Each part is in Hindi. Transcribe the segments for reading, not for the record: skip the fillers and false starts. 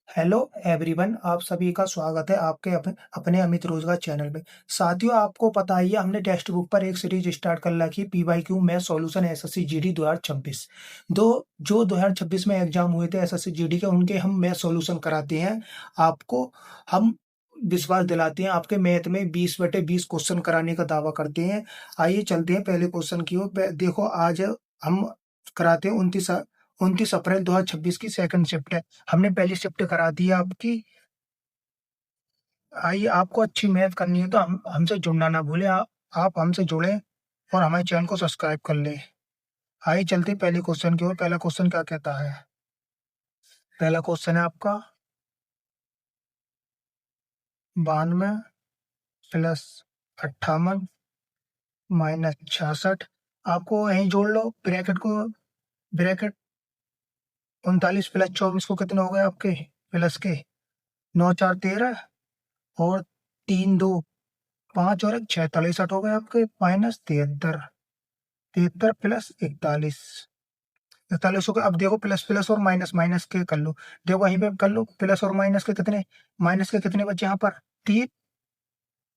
हेलो एवरीवन, आप सभी का स्वागत है आपके अपने अमित रोजगार चैनल में। साथियों, आपको पता ही है हमने टेक्स्ट बुक पर एक सीरीज स्टार्ट कर रखी PYQ math solution SSC GD 2026। दो जो 2026 में एग्जाम हुए थे एसएससी जीडी के, उनके हम मैथ सॉल्यूशन कराते हैं आपको। हम विश्वास दिलाते हैं, आपके मैथ में 20/20 क्वेश्चन कराने का दावा करते हैं। आइए चलते हैं पहले क्वेश्चन की ओर। देखो, आज हम कराते हैं 29 अप्रैल 2026 की सेकंड शिफ्ट है। हमने पहली शिफ्ट करा दी है आपकी। आइए, आपको अच्छी मैथ करनी है तो हमसे जुड़ना ना भूलें। आप हमसे जुड़ें और हमारे चैनल को सब्सक्राइब कर लें। आइए चलते हैं पहले क्वेश्चन की ओर। पहला क्वेश्चन क्या कहता है? पहला क्वेश्चन है आपका 92 + 58 - 66। आपको यहीं जोड़ लो ब्रैकेट 39 + 24 को कितने हो गए आपके प्लस के 9 × 4 = 13 और 3 × 2 = 5 और 1 = 6, 63 हो गए आपके माइनस 73। 73 + 41, 41 हो गए। अब देखो, प्लस प्लस और माइनस माइनस के कर लो। देखो वहीं पे कर लो, प्लस और माइनस के कितने बचे यहाँ पर? तीन।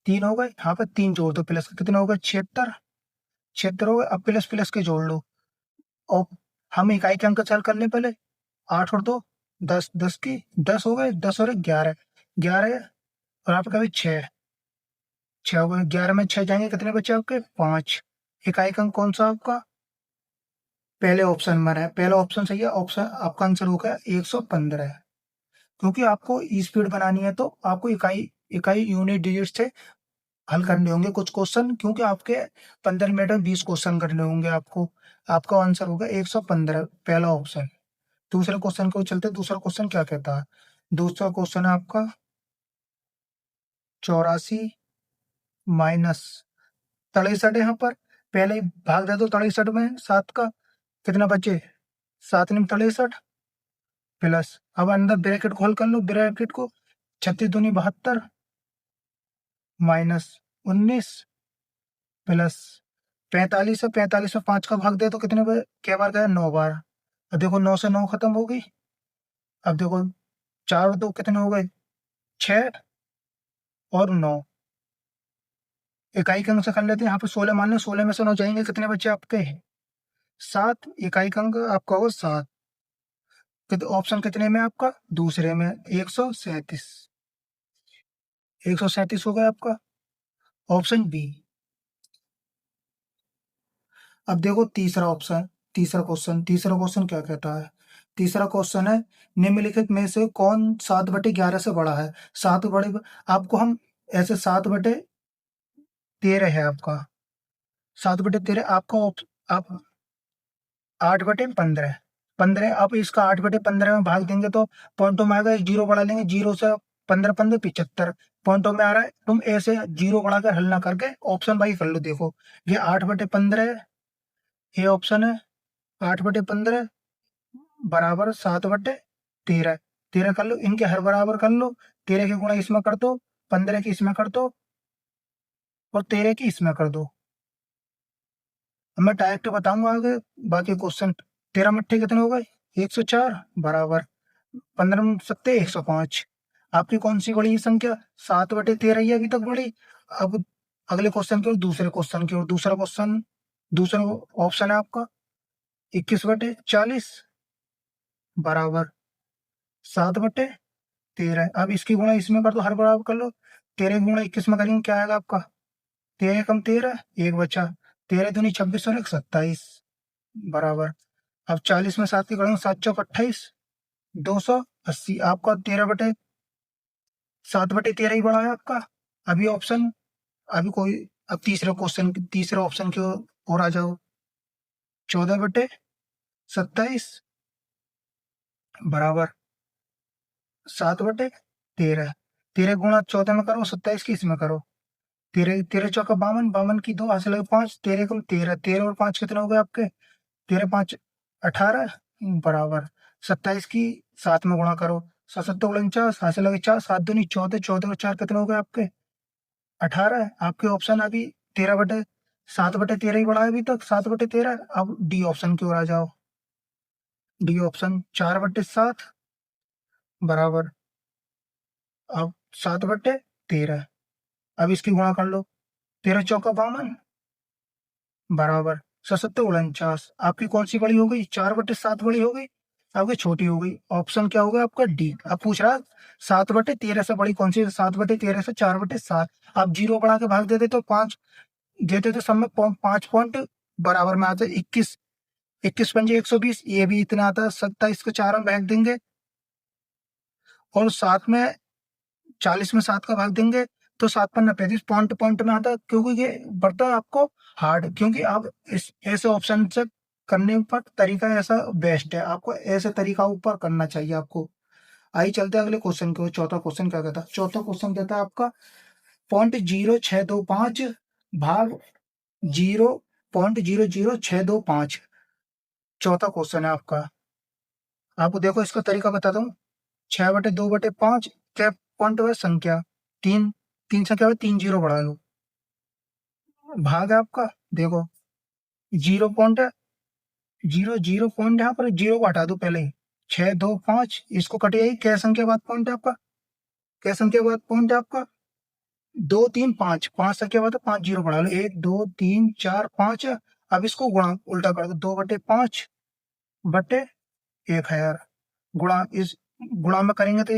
तीन हो गए, यहाँ पर तीन जोड़ दो, प्लस के कितने हो गए? 76। 76 हो गए। अब प्लस प्लस के जोड़ लो और हम इकाई के अंक चाल कर लें पहले। 8 और 2 = 10, 10 की 10 हो गए, 10 और 1 = 11, 11 और आपका भी 6, 6 हो गए। 11 में 6 जाएंगे, कितने बचे आपके? 5। इकाई का अंक कौन सा आपका? पहले ऑप्शन में है, पहला ऑप्शन सही है। ऑप्शन आपका आंसर होगा 115। क्योंकि आपको स्पीड बनानी है तो आपको इकाई इकाई यूनिट डिजिट से हल करने होंगे कुछ क्वेश्चन, क्योंकि आपके 15 मिनट में 20 क्वेश्चन करने होंगे आपको। आपका आंसर होगा 115, पहला ऑप्शन। दूसरे क्वेश्चन को चलते, दूसरा क्वेश्चन क्या कहता है? दूसरा क्वेश्चन है आपका 84 - 63 यहाँ पर। पहले ही भाग दे दो 63 में 7 का, कितना बचे? 7 × 63 प्लस, अब अंदर ब्रैकेट खोल कर लो ब्रैकेट को, 36 दूनी 72 माइनस 19 प्लस 45 है। 45 में 5 का भाग दे तो कितने बार, क्या बार गया? 9 बार। अब देखो 9 से 9 खत्म हो गई। अब देखो 4 और 2 कितने हो गए? 6 और 9। इकाई के अंक से कर लेते हैं। यहाँ पे 16 मान लो, 16 में से 9 जाएंगे, कितने बच्चे आपके? 7। इकाई का अंक आपका होगा 7। ऑप्शन कितने में आपका? दूसरे में 137। 137 हो गया आपका ऑप्शन बी। अब देखो तीसरा क्वेश्चन क्या कहता है? तीसरा क्वेश्चन है, निम्नलिखित में से कौन 7/11 से बड़ा है? सात बड़े, आपको हम ऐसे 7/13 है आपका। 7/13 आपका आप 8/15, 15 आप इसका 8/15 में भाग देंगे तो पॉइंटों में आएगा। 0 बढ़ा लेंगे, 0 से 15 15 75 पॉइंटों में आ रहा है। तुम ऐसे 0 बढ़ाकर हल ना करके ऑप्शन बाई कर लो। देखो ये 8/15 है, ये ऑप्शन है 8/15 बराबर 7/13। 13 कर लो, इनके हर बराबर कर लो। 13 के गुणा इसमें कर दो, 15 की इसमें कर दो और 13 की इसमें कर दो। अब मैं डायरेक्ट बताऊंगा आगे बाकी क्वेश्चन। 13 मट्ठे कितने हो गए? 104 बराबर 15 सत्ते 105। आपकी कौन सी बड़ी संख्या? 7/13 ही अभी तक बड़ी। अब अगले क्वेश्चन की ओर, दूसरे क्वेश्चन की ओर। दूसरा ऑप्शन है आपका 21/40 बराबर 7/13। अब इसकी गुणा इसमें कर दो, हर बराबर कर लो। 13 गुणा 21 में करेंगे, क्या आएगा आपका? 13 कम 13, एक बचा। 13 दूनी 26 और 1 27 बराबर। अब 40 में 7 की करेंगे, 7 चौक 28, 280। आपका 7/13 ही बड़ा है आपका। अभी ऑप्शन, अभी कोई, अब तीसरे ऑप्शन की ओर आ जाओ। 14/27 बराबर 7/13। 13 गुणा 14 में करो, 27 की इसमें करो। 13 13 चौका 52, 52 की 2 हासिल 5, 13 कम 13, 13 और 5 कितने हो गए आपके? 13 5 18 बराबर 27 की 7 में गुणा करो। 7 7 49 हासिल लगे 4, 7 दूनी 14, 14 और 4 कितने हो गए आपके? 18। आपके ऑप्शन अभी 7/13 ही बढ़ा है अभी तक, 7/13। अब डी ऑप्शन की ओर आ जाओ। डी ऑप्शन 4/7 बराबर, अब 7/13। अब इसकी गुणा कर लो, 13 × 4 = 52 बराबर 77 × 49। आपकी कौन सी बड़ी हो गई? 4/7 बड़ी हो गई, आपकी छोटी हो गई। ऑप्शन क्या होगा आपका? डी। अब पूछ रहा 7/13 से बड़ी कौन सी है? 7/13 से 4/7। आप जीरो बढ़ा के भाग देते तो 5 देते तो सब में 5 पॉइंट बराबर में आते। 21, 21 × 5 = 120। ये भी इतना आता है। 27 को 4 में भाग देंगे और 7 में 40 में 7 का भाग देंगे तो 7×5 = 35। पॉइंट पॉइंट में आता है, क्योंकि ये बढ़ता है आपको हार्ड, क्योंकि आप इस ऐसे ऑप्शन से करने पर तरीका ऐसा बेस्ट है। आपको ऐसे तरीका ऊपर करना चाहिए आपको। आइए चलते हैं अगले क्वेश्चन को। चौथा क्वेश्चन क्या कहता है? चौथा क्वेश्चन कहता है आपका 0.0625 भाग 0.00625। चौथा क्वेश्चन है आपका। आपको देखो इसका तरीका बताता हूँ। 6/2/5 क्या पॉइंट है? संख्या तीन, तीन संख्या में 3 जीरो बढ़ा लो, भाग है आपका। देखो जीरो पॉइंट है, जीरो जीरो पॉइंट यहाँ पर जीरो को हटा दो पहले ही। 6, 2, 5 इसको कटिए, क्या संख्या बाद पॉइंट है आपका? क्या संख्या बाद पॉइंट है आपका? 2, 3, 5, 5 संख्या बाद 5 जीरो बढ़ा लो। 1, 2, 3, 4, 5। अब इसको गुणा उल्टा कर दो। 2/5/1000 गुणा, इस गुणा में करेंगे तो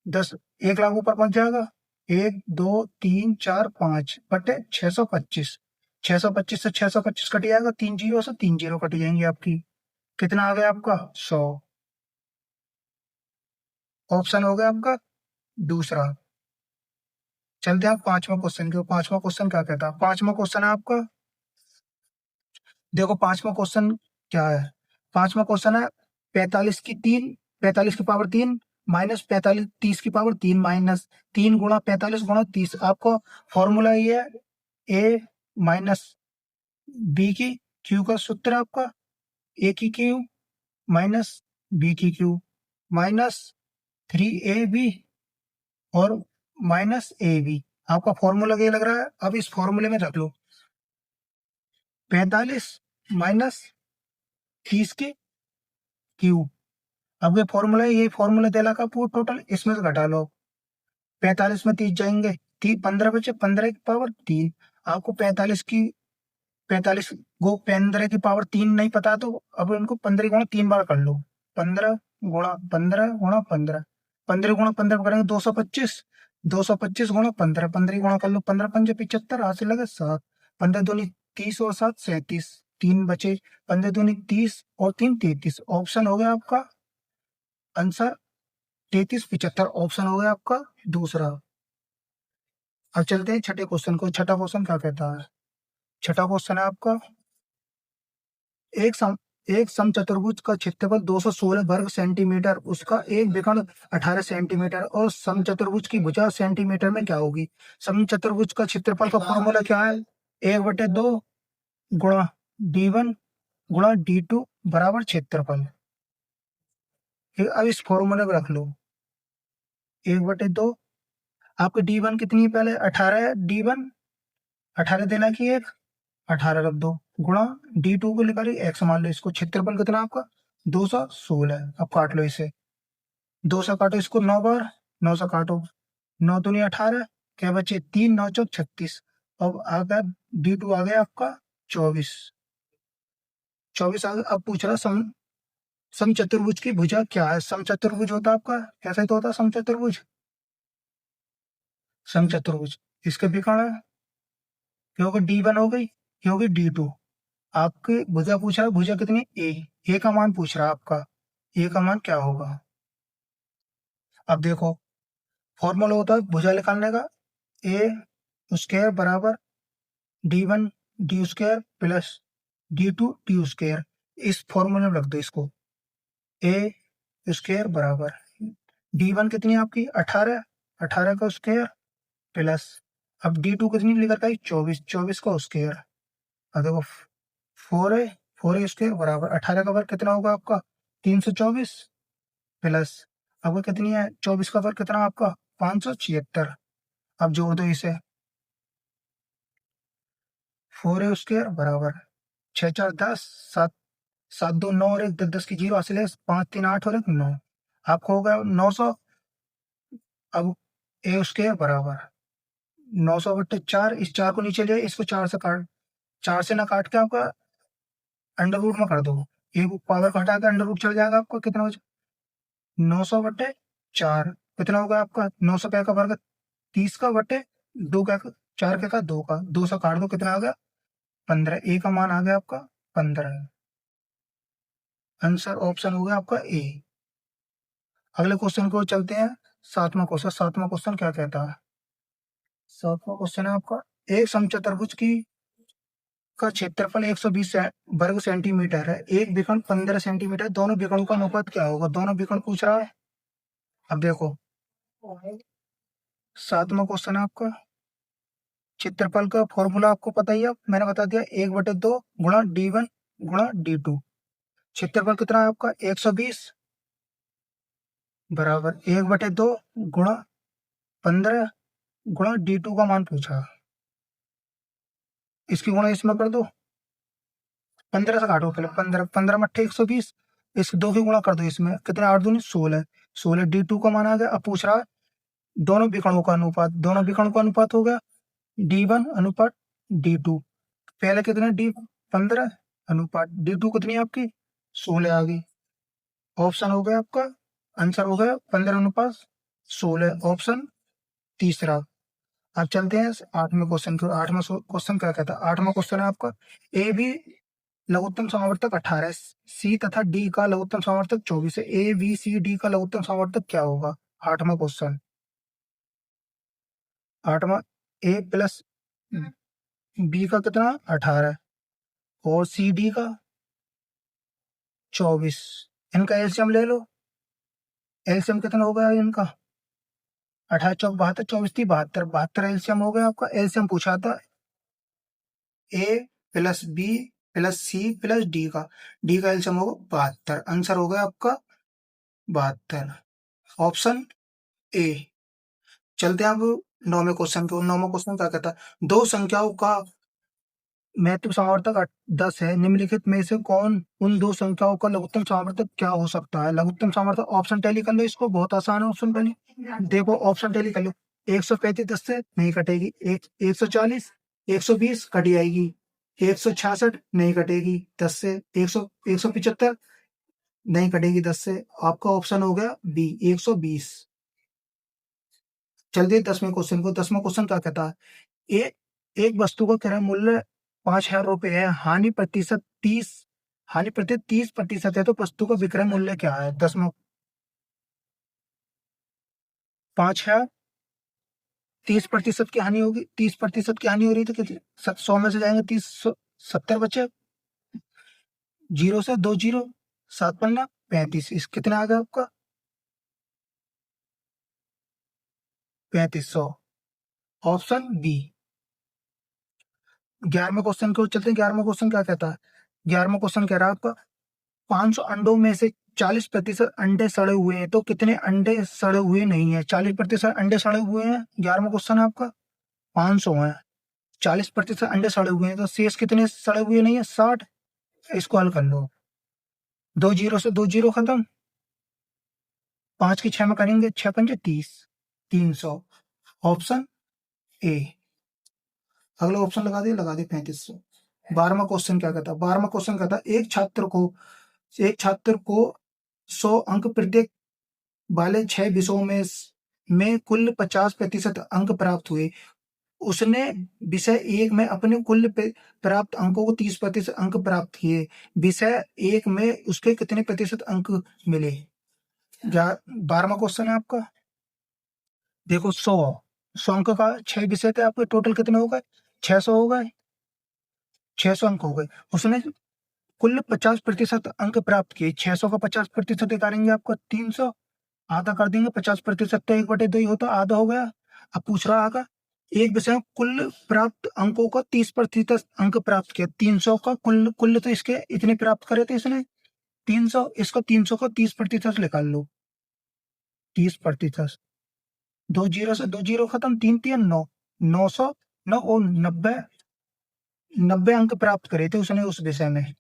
10, 1 लाख ऊपर पहुंच जाएगा। 1, 2, 3, 4, 5/625। 625 से 625 कट जाएगा। 3 जीरो से 3 जीरो कट जाएंगे आपकी। कितना आ गया आपका? 100। ऑप्शन हो गया आपका दूसरा। चलते हैं आप पांचवा क्वेश्चन के। पांचवा क्वेश्चन क्या कहता है? पांचवा क्वेश्चन है आपका। देखो पांचवा क्वेश्चन क्या है? पांचवा क्वेश्चन है 45 की पावर 3 माइनस 45 30 की पावर 3 माइनस 3 × 45 × 30। आपको फॉर्मूला ये है ए माइनस बी की क्यू का सूत्र है आपका। ए की क्यू माइनस बी की क्यू माइनस 3ab और माइनस ए बी। आपका फॉर्मूला ये लग रहा है। अब इस फॉर्मूले में रख लो 45 माइनस 30 की क्यू। अब ये फॉर्मूला है, ये फॉर्मूला दिला का पूरा टोटल, इसमें से घटा लो। 45 में 30 जाएंगे, 15 बचे, 15 की पावर 3। आपको 15 की पावर 3 नहीं पता तो अब इनको 15 गुणा 3 बार कर लो। 15 × 15 × 15, 15 × 15 करेंगे 225। 225 × 15, 15 गुणा कर लो। 15×5 = 75, हाथ से लगे 7। 15×2 = 30 और 7 = 37। 3 बचे। 15×2 = 30 और 3 = 33। ऑप्शन हो गया आपका आंसर 3375। ऑप्शन हो गया आपका दूसरा। अब चलते हैं छठे क्वेश्चन को। छठा क्वेश्चन क्या कहता है? छठा क्वेश्चन है आपका एक सम एक समचतुर्भुज का क्षेत्रफल 216 वर्ग सेंटीमीटर, उसका एक विकर्ण 18 सेंटीमीटर और समचतुर्भुज की भुजा सेंटीमीटर में क्या होगी? समचतुर्भुज का क्षेत्रफल का फॉर्मूला क्या है? 1/2 गुणा d1 गुणा d2 बराबर क्षेत्रफल। अब इस फॉर्मूले को रख लो। 1/2, आपकी d1 कितनी है? पहले 18 है d1, 18 देना की 1, 18 रख दो, गुणा d2 को निकाली x मान लो। इसको क्षेत्रफल कितना आपका? 216। अब काट लो इसे, 2 से काटो इसको 9 बार, 9 से काटो, 9 दूनी 18, क्या बचे 3, 9 चौक 36। अब आ गया d2 आ गया आपका 24। 24 आ गया। अब पूछ रहा समचतुर्भुज की भुजा क्या है? समचतुर्भुज होता है आपका कैसे तो होता है समचतुर्भुज? समचतुर्भुज इसके विकर्ण है, क्योंकि d1 हो गई, क्योंकि d2। आपके भुजा पूछ रहा है, भुजा कितनी? ए का मान पूछ रहा है आपका। ए का मान क्या होगा? अब देखो फॉर्मूला होता है भुजा निकालने का, ए स्क्वायर बराबर d1 D square plus d2 D square. इस फॉर्मूले में रख दो इसको। ए स्क्वायर बराबर d1 कितनी है आपकी? 18, 18 का स्क्वायर प्लस, अब d2 कितनी लेकर आई? 24, 24 का स्क्वायर। अब देखो 4 है, 4 स्क्वायर बराबर 18 का वर्ग कितना होगा आपका? 324 प्लस, अब कितनी है? 24 का वर्ग कितना आपका? 576। अब जोड़ दो इसे। 4 स्क्वायर बराबर 6 4 10, 7 7 2 9 और 1 10 10 की जीरो हासिल है, 5 3 8 और 1 9। आपको होगा 900। अब ए उसके बराबर 900/4, इस 4 को नीचे ले, इसको 4 से काट, 4 से ना काट के आपका अंडर रूट में कर दो, एक पावर को हटा के अंडर रूट चल जाएगा, आपको कितना हो जाएगा 900/4, कितना होगा आपका 900 क्या का वर्ग 30 का बटे 2 क्या का 4 क्या का 2 का, 2 से काट दो, कितना आ गया 15, ए का मान आ गया आपका 15। आंसर ऑप्शन हो गया आपका ए। अगले क्वेश्चन को चलते हैं, 7वां क्वेश्चन। 7वां क्वेश्चन क्या कहता है? 7वां क्वेश्चन है आपका, एक समचतुर्भुज की का क्षेत्रफल 120 वर्ग सेंटीमीटर है, एक विकर्ण 15 सेंटीमीटर, दोनों विकर्णों का अनुपात क्या होगा? दोनों विकर्ण पूछ रहा है। अब देखो 7वां क्वेश्चन है आपका, क्षेत्रफल का फॉर्मूला आपको पता ही है, मैंने बता दिया 1/2 गुणा d1 गुणा d2। क्षेत्रफल कितना है आपका 120 बराबर 1/2 गुणा 15 गुणा d2 का मान पूछा, इसकी गुणा इसमें कर दो, 15 से काटो पहले, 15 15 मट्ठे 120, इस 2 की गुणा कर दो, इसमें कितने 8 दूनी 16, 16 d2 का मान आ गया। अब पूछ रहा है दोनों विकर्णों का अनुपात, दोनों विकर्णों का अनुपात हो गया d1 अनुपात d2। पहले कितने डी 15 अनुपात d2 कितनी है आपकी 16 आ गई। ऑप्शन हो गया आपका, आंसर हो गया 15:16, ऑप्शन तीसरा। अब चलते हैं 8वें क्वेश्चन को। 8वां क्वेश्चन क्या कहता है? 8वां क्वेश्चन है आपका, ए बी लघुत्तम समावर्तक 18 है, सी तथा डी का लघुत्तम समावर्तक 24 है, ए बी सी डी का लघुत्तम समावर्तक क्या होगा? 8वां क्वेश्चन। 8वां, ए प्लस बी का कितना 18 और सी डी का 24, इनका एलसीएम ले लो। एलसीएम कितना होगा इनका 18 चौक 72, 24 थी 72, 72 एलसीएम हो गया आपका। एलसीएम पूछा था A plus B plus C plus D का एलसीएम होगा 72, आंसर हो गया आपका 72, ऑप्शन ए। चलते हैं अब 9वें क्वेश्चन को। 9वां क्वेश्चन क्या कहता है? दो संख्याओं का महत्व समावर्तक 10 है, निम्नलिखित में से कौन उन दो संख्याओं का लघुत्तम समावर्तक क्या हो सकता है? लघुत्तम समावर्तक ऑप्शन टैली कर लो, इसको बहुत आसान है ऑप्शन टैली। देखो ऑप्शन टैली कर लो, 135 10 से नहीं कटेगी, 140 120 कट जाएगी, 166 नहीं कटेगी 10 से, 175 नहीं कटेगी 10 से, आपका ऑप्शन हो गया बी 120। चलिए 10वें क्वेश्चन को। 10वां क्वेश्चन क्या कहता है? एक वस्तु का क्रय मूल्य 5,000 रुपए है, हानि प्रतिशत 30% है, तो वस्तु का विक्रय मूल्य क्या है? 10वां 5,000, 30% की हानि होगी, 30% की हानि हो रही तो कितनी 100 में से जाएंगे 30, 70 बचे, 0 से 2 0, 7 पन्ना 35, इस कितना आ गया आपका 3500, ऑप्शन बी। 11वें क्वेश्चन को चलते हैं। 11वां क्वेश्चन क्या कहता है? 11वां क्वेश्चन कह रहा है आपका 500 अंडों में से 40% अंडे सड़े हुए हैं, तो कितने अंडे सड़े हुए नहीं है? 40% अंडे सड़े हुए हैं, 11वां क्वेश्चन है आपका, 500 है, 40% अंडे सड़े हुए हैं, तो शेष कितने सड़े हुए नहीं है? 60। इसको हल कर लो, 2 0 से 2 0 खत्म, 5 की 6 में करेंगे, 6 पंजे 30, 300, ऑप्शन ए। अगला ऑप्शन लगा दिए 3500। 12वां क्वेश्चन क्या कहता है? 12वां क्वेश्चन कहता है एक छात्र को 100 अंक प्रत्येक वाले 6 विषयों में कुल 50% अंक प्राप्त हुए। उसने विषय एक में अपने कुल प्राप्त अंकों को 30% अंक प्राप्त किए, विषय एक में उसके कितने प्रतिशत अंक मिले? 12वां क्वेश्चन है आपका, देखो 100 अंक का 6 विषय थे आपके, टोटल कितने हो गए 600 हो गए, 600 अंक हो गए। उसने कुल 50% अंक प्राप्त किए, 600 का 50% निकालेंगे आपको 300, आधा कर देंगे, 50% तो 1/2 ही होता, आधा हो गया। अब पूछ रहा आगा, एक विषय में कुल प्राप्त अंकों का 30% अंक प्राप्त किया, 300 का कुल कुल तो इसके इतने प्राप्त करे थे इसने 300, इसका 300 का 30% निकाल लो, 30%, 2 0 से 2 0 खत्म, 3 3 9, 900 9 और 90 अंक प्राप्त करे थे उसने उस विषय में,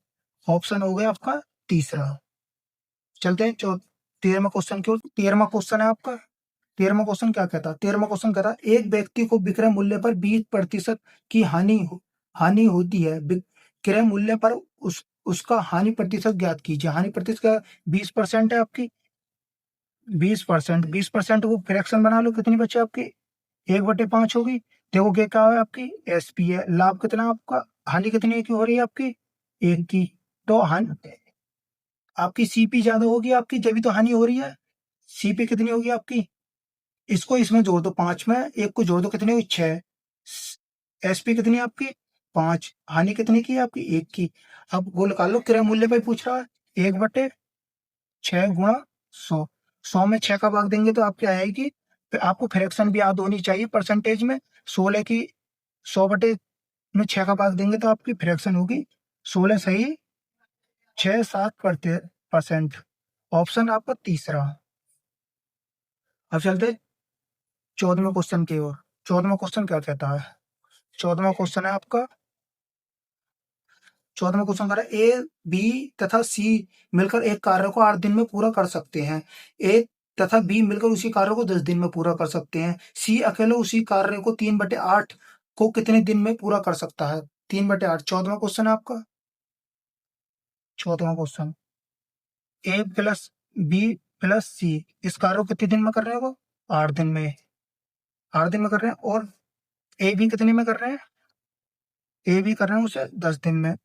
ऑप्शन हो गया आपका तीसरा। चलते हैं 13वां क्वेश्चन क्यों 13वां क्वेश्चन है आपका। 13वां क्वेश्चन क्या कहता है? 13वां क्वेश्चन कहता है एक व्यक्ति को विक्रय मूल्य पर 20% की हानि होती है। विक्रय मूल्य पर उसका हानि प्रतिशत ज्ञात कीजिए। हानि प्रतिशत का 20% है आपकी। 20% को फ्रैक्शन बना लो, कितनी बचे आपकी? 1/5 होगी। देखो क्या है आपकी एसपी है। लाभ कितना आपका? हानि कितनी की हो रही है आपकी? 1 की। तो हानि आपकी सीपी ज्यादा होगी आपकी, जब भी तो हानि हो रही है। सीपी कितनी होगी आपकी? इसको इसमें जोड़ दो, 5 में 1 को जोड़ दो, कितनी हुई? 6। एसपी कितनी है आपकी? 5। हानि कितनी की है आपकी? 1 की। अब वो निकाल लो, क्रय मूल्य पे पूछ रहा है। 1/6 गुणा 100। 100 में 6 का भाग देंगे तो आपकी आएगी। फिर आपको फ्रैक्शन भी याद होनी चाहिए परसेंटेज में। 16 की 100 में 6 का भाग देंगे तो आपकी फ्रैक्शन होगी 16 सही 6-7%। ऑप्शन आपका तीसरा। अब चलते 14वें क्वेश्चन की ओर। 14वां क्वेश्चन क्या कहता है? 14वां क्वेश्चन है आपका। 14वां क्वेश्चन कह रहा है ए बी तथा सी मिलकर एक कार्य को 8 दिन में पूरा कर सकते हैं। ए तथा बी मिलकर उसी कार्य को 10 दिन में पूरा कर सकते हैं। सी अकेले उसी कार्य को 3/8 को कितने दिन में पूरा कर सकता है? 3/8। 14वां क्वेश्चन है आपका। 14वां क्वेश्चन ए प्लस बी प्लस सी इस कार्य को कितने दिन में कर रहे हो? 8 दिन में। 8 दिन में कर रहे हैं। और ए बी कितने में कर रहे हैं? ए बी कर रहे हैं उसे 10 दिन में।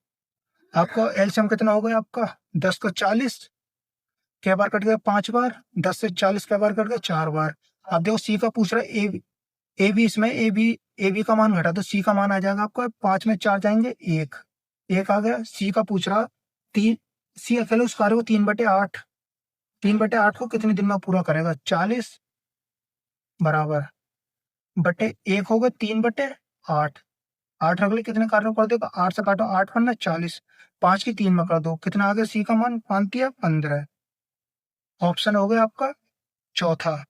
आपका एलसीएम कितना हो गया आपका? 10 का 40 कै बार कट गया? 5 बार। 10 से 40 कै बार कट गया? 4 बार। अब देखो सी का पूछ रहा है ए बी, इसमें ए बी का मान घटा तो सी का मान आ जाएगा आपका 5 में 4 जाएंगे 1। 1 आ गया। सी का पूछ रहा 3। सी अकेले उस कार्य को 3/8 3/8 को कितने दिन में पूरा करेगा? 40 बराबर बटे 1 हो गया 3/8। 8 रख ले, कितने कार्यों कर देगा? 8 से काटो, 8 पन्ना 40। 5 की 3 में कर दो, कितना आ गया? सी का मान 5×3 = 15। ऑप्शन हो गया आपका चौथा।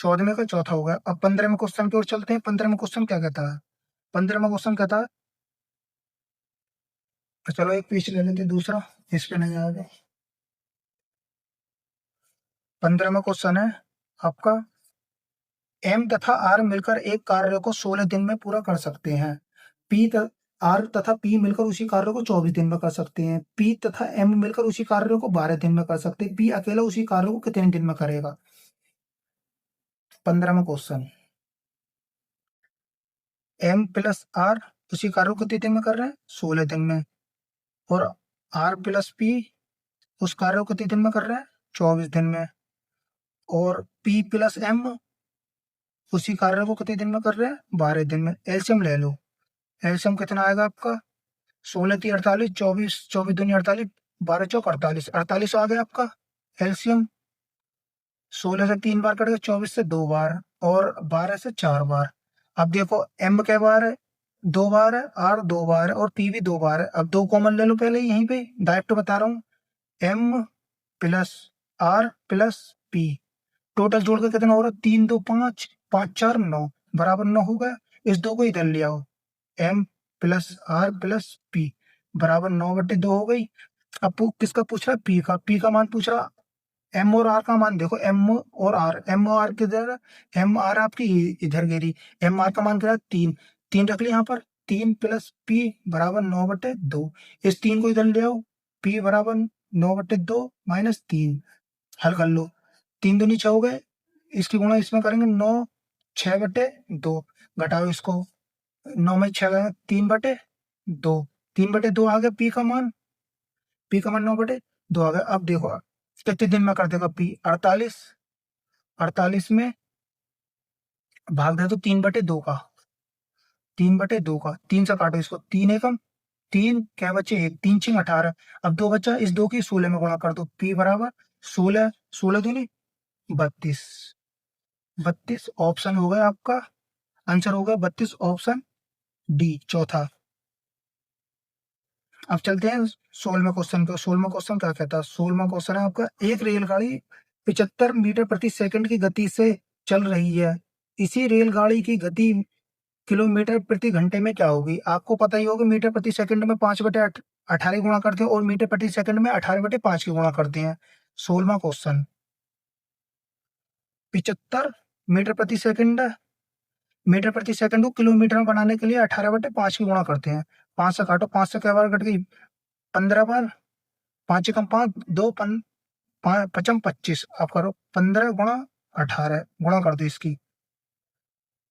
14वें का चौथा हो गया। अब 15वें क्वेश्चन की ओर चलते हैं। 15वें क्वेश्चन क्या कहता है? 15वां क्वेश्चन कहता है, तो चलो एक पीछे ले लेते हैं, दूसरा इस पे नहीं आएगा। 15वां क्वेश्चन है आपका एम तथा आर मिलकर एक कार्य को 16 दिन में पूरा कर सकते हैं। आर तथा पी मिलकर उसी कार्य को 24 दिन में कर सकते हैं। पी तथा एम मिलकर उसी कार्य को 12 दिन में कर सकते हैं। पी अकेला उसी कार्य को कितने दिन में करेगा? 15वां क्वेश्चन एम प्लस आर उसी कार्य को कितने दिन में कर रहे हैं? 16 दिन में। और आर प्लस पी उस कार्य को कितने दिन में कर रहे हैं? 24 दिन में। और पी प्लस एम उसी कार्य को कितने दिन में कर रहे हैं? 12 दिन में। एलसीएम ले लो। एलसीएम कितना आएगा आपका? 16×3 = 48, 24 24 दूनी 48, 12 चौक 48, 48 आ गया आपका एलसीएम। 16 से 3 बार कटेगा, 24 से 2 बार और 12 से 4 बार। अब देखो एम कै बार है? 2 बार है। आर 2 बार है और पी भी 2 बार है। अब 2 कॉमन ले लो पहले, यहीं पे डायरेक्ट बता रहा हूँ। M plus R plus P total जोड़ के कितना हो रहा है? 3 2 5 5 4 9 बराबर 9 हो गया। इस 2 को इधर ले आओ। M plus R plus P बराबर 9/2 हो गई। अब किसका पूछ रहा है? पी का। पी का मान पूछ रहा। एम और आर का मान देखो, एम और आर किधर है? एम आर आपकी इधर गिरी। एम आर का मान क्या है? 3। 3 रख लिया यहाँ पर। 3 प्लस पी बराबर 9/2। इस 3 को इधर ले आओ। पी बराबर 9/2 माइनस 3। हल कर लो। 3 दूनी 6 हो गए। इसकी गुणा इसमें करेंगे 9 6/2। घटाओ इसको। 9 में 6 गए 3/2। 3/2 आ गया पी का मान। पी का मान 9/2 आ गया। अब देखो कितने दिन में कर देगा पी? 48। 48 में भाग दे तो 3/2 का। 3/2 का 3 से काटो इसको। 3 एकम 3 क्या बचे? 1। 3 6 18। अब 2 बचा, इस 2 की 16 में गुणा कर दो। पी बराबर 16 16 दूनी 32। 32 ऑप्शन हो गया आपका। आंसर हो गया 32, ऑप्शन डी चौथा। अब चलते हैं 16वें क्वेश्चन को। 16वां क्वेश्चन क्या कहता है? 16वां क्वेश्चन है आपका एक रेलगाड़ी 75 मीटर प्रति सेकंड की गति से चल रही है। इसी रेलगाड़ी की गति किलोमीटर प्रति घंटे में क्या होगी? आपको पता ही होगा मीटर प्रति सेकंड में 5/18 गुणा करते हैं और मीटर प्रति सेकंड में 18/5 की गुणा करते हैं। 16वां क्वेश्चन 75 मीटर प्रति सेकंड। मीटर प्रति सेकंड को किलोमीटर में बनाने के लिए 18/5 की गुणा करते हैं। 5 से काटो, 5 से क्या बार कट गई, 15 बार, 5 एकम 5, 2 पचम 25, आप करो 15 गुणा 18 गुणा कर दो इसकी,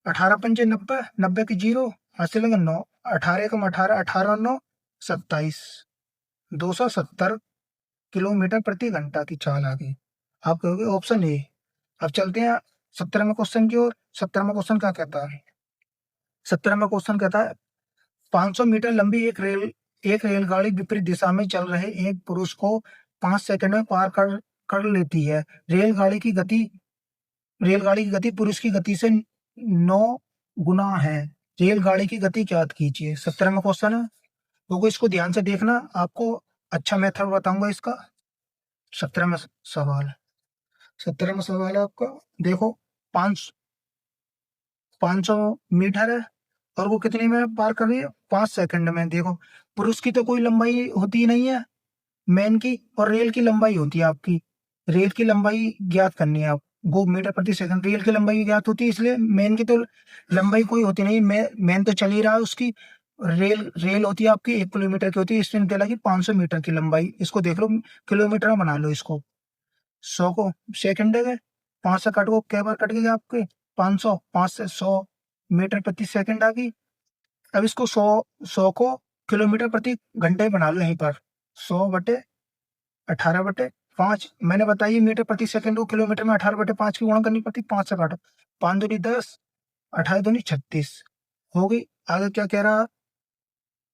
18 पंचे 90, 90 की जीरो, हासिल 9, 18 एकम 18, 18 9 27, 270 किलोमीटर प्रति घंटा की चाल आ गई। आप कहोगे ऑप्शन ए। अब चलते हैं 17वें क्वेश्चन की ओर। 17वां क्वेश्चन क्या कहता है? 17वां क्वेश्चन कहता है 500 मीटर लंबी एक रेलगाड़ी विपरीत दिशा में चल रहे एक पुरुष को 5 सेकंड में पार कर कर लेती है। रेलगाड़ी की गति पुरुष की गति से 9 गुना है। रेलगाड़ी की गति ज्ञात कीजिए। 17वां क्वेश्चन है, तो इसको ध्यान से देखना, आपको अच्छा मेथड बताऊंगा इसका। 17वां सवाल 17वां सवाल है आपका, देखो 500 मीटर है और वो कितने में पार कर रही है? 5 सेकंड में। देखो पुरुष की तो कोई लंबाई होती ही नहीं है मैन की, और रेल की लंबाई होती है आपकी। रेल की लंबाई ज्ञात करनी है आप, वो मीटर प्रति सेकंड रेल की लंबाई ज्ञात होती है, इसलिए मैन की तो लंबाई कोई होती नहीं। मैन तो चल ही रहा है उसकी। रेल रेल होती है आपकी 1 किलोमीटर की होती है, इसलिए निकला कि 500 मीटर की लंबाई। इसको देख लो, किलोमीटर में बना लो इसको। 100 को सेकंड है, 5 से काटो, कै बार कट गए आपके? 500, 5 से 100 मीटर प्रति सेकंड आ गई। अब इसको 100 को किलोमीटर प्रति घंटे बना लो यहीं पर। 100/18/5 मैंने बताइए, मीटर प्रति सेकंड को किलोमीटर में 18/5 की गुणा करनी पड़ती। 5 से काटो, 5 दूनी 10, 18 दूनी 36 हो गई। आगे क्या कह रहा?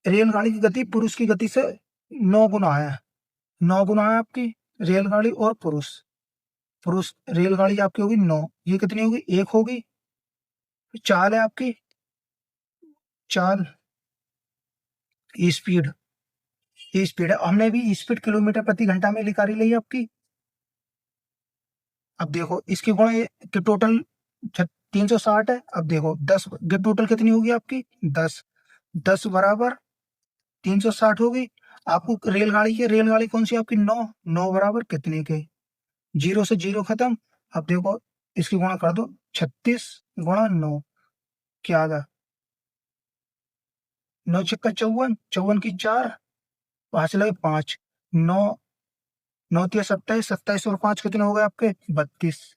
रेलगाड़ी की गति पुरुष की गति से 9 गुना है। 9 गुना है आपकी रेलगाड़ी, और पुरुष पुरुष रेलगाड़ी आपकी होगी 9, ये कितनी होगी? 1 होगी। चाल है आपकी, चाल स्पीड, ये स्पीड है। हमने भी स्पीड किलोमीटर प्रति घंटा में निकाली ली आपकी। अब देखो इसकी गुणा कि टोटल 360 है। अब देखो 10 टोटल कितनी होगी आपकी? 10, 10 बराबर 360 होगी। आपको रेलगाड़ी कौन सी आपकी? 9, 9 बराबर कितने के? जीरो से जीरो खत्म। अब देखो इसकी गुणा कर दो, 36 गुणा 9 क्या आ गया? 9 छक्का 54, 54 की 4, 5 लगे 5, 9 9 तिया 27, 27 और 5 कितने हो गए आपके? 32।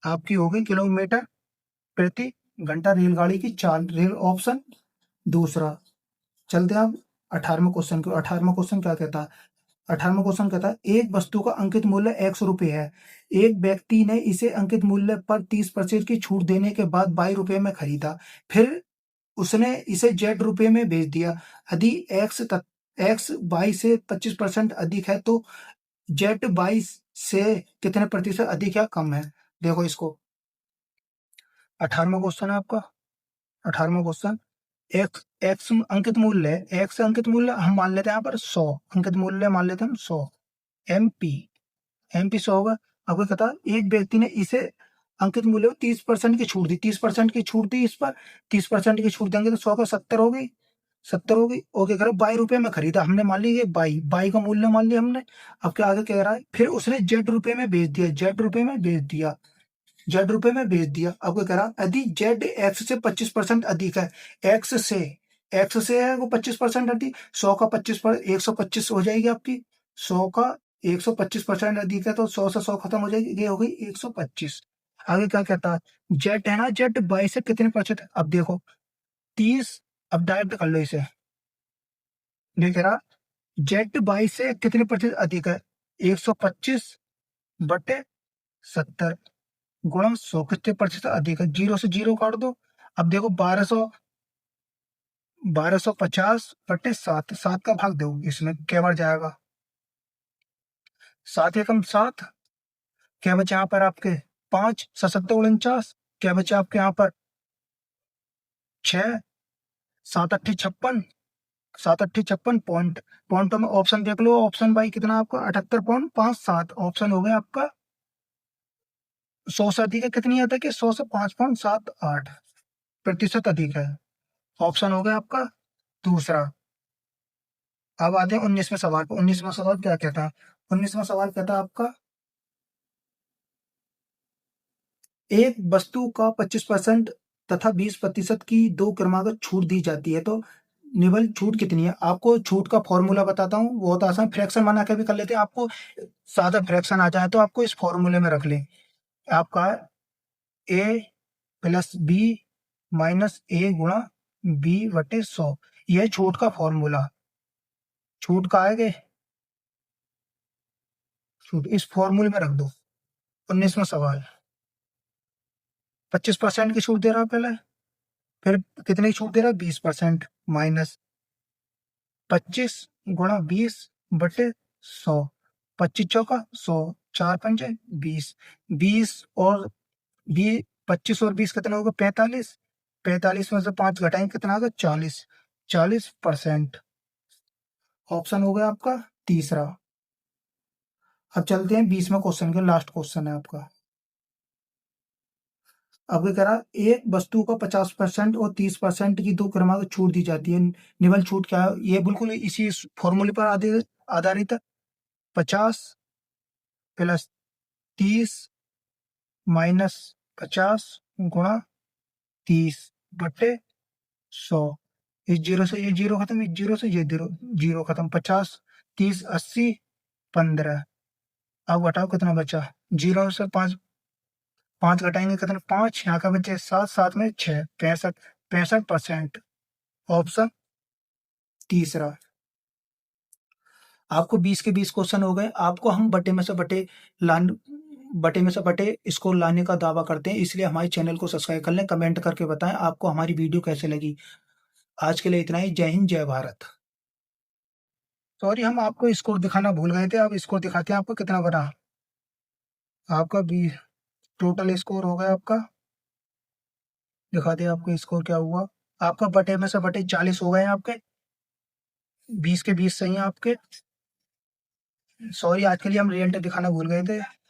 आपकी हो गई किलोमीटर प्रति घंटा रेलगाड़ी की चाल। रेल ऑप्शन दूसरा। चलते हैं अब 18वें क्वेश्चन को। 18वां क्वेश्चन क्या कहता है? 18वां क्वेश्चन कहता है एक वस्तु का अंकित मूल्य 100 रुपये है। एक व्यक्ति ने इसे अंकित मूल्य पर 30% की छूट देने के बाद 22 रुपये में खरीदा। फिर उसने इसे जेड रुपये में बेच दिया। यदि एक्स 22 से 25% अधिक है तो जेड 22 से कितने प्रतिशत अधिक या कम है? देखो इसको, 18वां क्वेश्चन है आपका। 18वां क्वेश्चन, एक्स एक्स अंकित मूल्य है। एक्स अंकित मूल्य हम मान लेते हैं यहाँ पर 100, अंकित मूल्य मान लेते हैं हम 100 एमपी। एमपी 100 होगा। आपको कहता है एक व्यक्ति ने इसे अंकित मूल्य को 30% की छूट दी। 30% की छूट दी इस पर, 30% की छूट देंगे तो 100 का 70 हो गई, 70 हो गई। ओके करो, 22 रुपये में खरीदा हमने, मान लीजिए 22 का मूल्य मान लिया हमने। अब क्या आगे कह रहा है? फिर उसने जेड रुपये में बेच दिया, जेड रुपये में बेच दिया, जेड रुपये में बेच दिया। अब क्या कह रहा? यदि जेड एक्स से 25% अधिक है, एक्स से है वो 25% अधिक, 100 का 25 पर 125 हो जाएगी आपकी। 100 का 125% अधिक है तो 100 से 100 खत्म हो जाएगी, ये हो गई 125। आगे क्या कहता है? जेड है ना, जेड 22 से कितने प्रतिशत? अब देखो 30, अब डायरेक्ट कर लो इसे। ये कह रहा जेड 22 से कितने प्रतिशत अधिक है? 125/70 गुणा 100 कितने प्रतिशत अधिक है? 0 से 0 काट दो। अब देखो 1250/7, 7 का भाग दो इसमें, क्या बार जाएगा? 7 एकम 7, क्या बचा यहाँ पर आपके? 5, 7 7 49, क्या बचा आपके यहाँ पर? 6, 7 8 56, 7 8 56 पॉइंट। पॉइंटों में ऑप्शन देख लो, ऑप्शन बाई कितना आपका? 78.57 ऑप्शन हो गया आपका। 100 से अधिक है कितनी आता है कि 100 से 5.78 प्रतिशत अधिक है। ऑप्शन हो गया आपका दूसरा। अब आते हैं 19वें सवाल पर। 19वां सवाल क्या कहता है? 19वां सवाल कहता है आपका एक वस्तु का 25% तथा 20% की दो क्रमागत छूट दी जाती है, तो निवल छूट कितनी है? आपको छूट का फॉर्मूला बताता हूँ, बहुत आसान, फ्रैक्शन बना के भी कर लेते हैं। आपको सादा फ्रैक्शन आ जाए तो आपको इस फॉर्मूले में रख लें। आपका ए प्लस बी माइनस ए गुणा बी बटे 100, यह छूट का फॉर्मूला। छूट का आएगा, छूट इस फॉर्मूले में रख दो। 19वां सवाल, 25% की छूट दे रहा है पहले, फिर कितने की छूट दे रहा है? 20%। माइनस 25 गुणा 20 बटे 100, 25 चौका 100, 4 पंजे 20, 20 और 25 और 20 कितना होगा? 45, 45 में से 5 घटाएंगे कितना होगा? 40, 40%। ऑप्शन हो गया आपका तीसरा। अब चलते हैं 20वें क्वेश्चन के, लास्ट क्वेश्चन है आपका। अब क्या करा, एक वस्तु का 50% और 30% की दो क्रमागत छूट दी जाती है, निवल छूट क्या है? ये बिल्कुल इसी फॉर्मूले पर आधारित है। 50 प्लस 30 माइनस 50 गुणा 30 बटे 100। इस जीरो से ये जीरो खत्म, इस जीरो से ये जीरो जीरो खत्म। 50 30 80 15। अब घटाओ कितना बचा? जीरो से पाँच, पाँच घटाएंगे कितना? 5, यहाँ का बचे 7, 7 में 6, 65, 65%। ऑप्शन तीसरा। आपको 20 के 20 क्वेश्चन हो गए। आपको हम बटे में से बटे स्कोर लाने का दावा करते हैं, इसलिए हमारे चैनल को सब्सक्राइब कर लें। कमेंट करके बताएं आपको हमारी वीडियो कैसे लगी। आज के लिए इतना ही। जय हिंद, जय भारत। सॉरी, हम आपको स्कोर दिखाना भूल गए थे। अब स्कोर दिखाते हैं आपको कितना बना। आपका बी टोटल स्कोर हो गया आपका, दिखाते हैं आपको स्कोर क्या हुआ। आपका बटे में से बटे 40 हो गए हैं आपके। 20 के 20 सही हैं आपके। सॉरी, आज के लिए हम रिजल्ट दिखाना भूल गए थे।